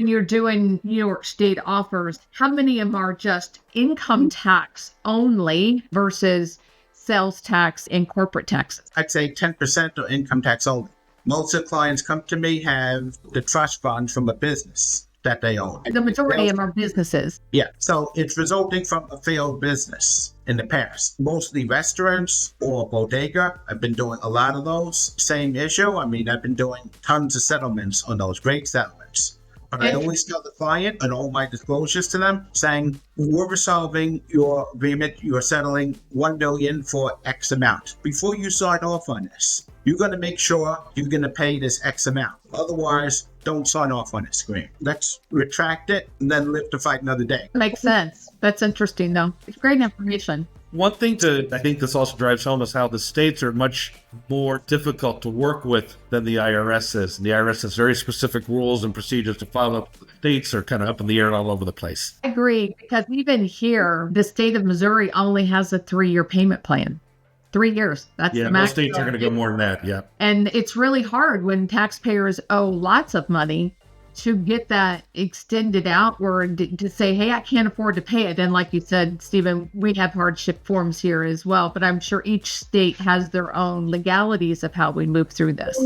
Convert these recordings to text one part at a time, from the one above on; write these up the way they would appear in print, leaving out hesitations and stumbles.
when you're doing New York State offers, how many of them are just income tax only versus sales tax and corporate taxes? I'd say 10% are income tax only. Most of the clients come to me have the trust fund from a business that they own. The majority of them are businesses. Yeah, so it's resulting from a failed business in the past. Mostly restaurants or bodega. I've been doing a lot of those. Same issue. I mean, I've been doing tons of settlements on those, great settlements. But I always tell the client and all my disclosures to them saying, we're resolving your agreement. You're settling $1 million for X amount. Before you sign off on this, you're going to make sure you're going to pay this X amount. Otherwise, don't sign off on this agreement. Let's retract it and then live to fight another day. Makes sense. That's interesting, though. It's great information. One thing I think this also drives home is how the states are much more difficult to work with than the IRS is. And the IRS has very specific rules and procedures to follow. The states are kind of up in the air all over the place. I agree, because even here, the state of Missouri only has a 3-year payment plan. 3 years. That's the max. Most states are going to go more than that. Yeah. And it's really hard when taxpayers owe lots of money to get that extended outward to say, hey, I can't afford to pay it. And like you said, Stephen, we have hardship forms here as well, but I'm sure each state has their own legalities of how we move through this.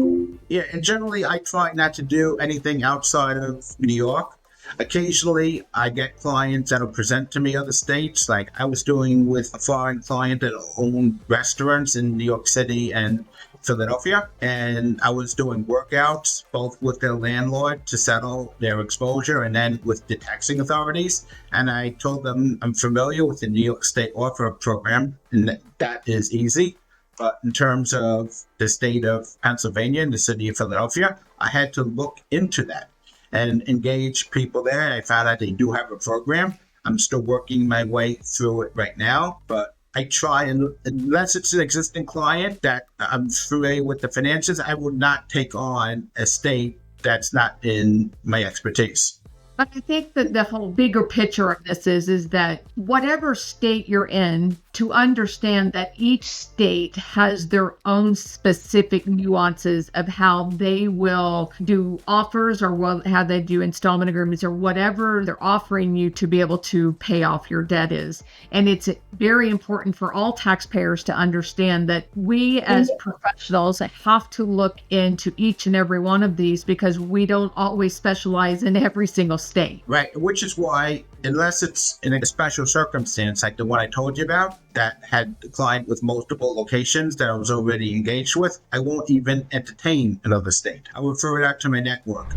Yeah, and generally I try not to do anything outside of New York. Occasionally, I get clients that'll present to me other states. Like I was doing with a foreign client that owned restaurants in New York City and Philadelphia. And I was doing workouts, both with their landlord to settle their exposure and then with the taxing authorities. And I told them I'm familiar with the New York State offer program and that is easy. But in terms of the state of Pennsylvania and the city of Philadelphia, I had to look into that and engage people there. I found out they do have a program. I'm still working my way through it right now, but I try, and unless it's an existing client that I'm familiar with the finances, I would not take on a state that's not in my expertise. But I think that the whole bigger picture of this is that whatever state you're in, to understand that each state has their own specific nuances of how they will do offers or how they do installment agreements or whatever they're offering you to be able to pay off your debt is. And it's very important for all taxpayers to understand that we as professionals have to look into each and every one of these because we don't always specialize in every single state. Right, which is why, unless it's in a special circumstance like the one I told you about, that had a client with multiple locations that I was already engaged with, I won't even entertain another state. I will refer it out to my network.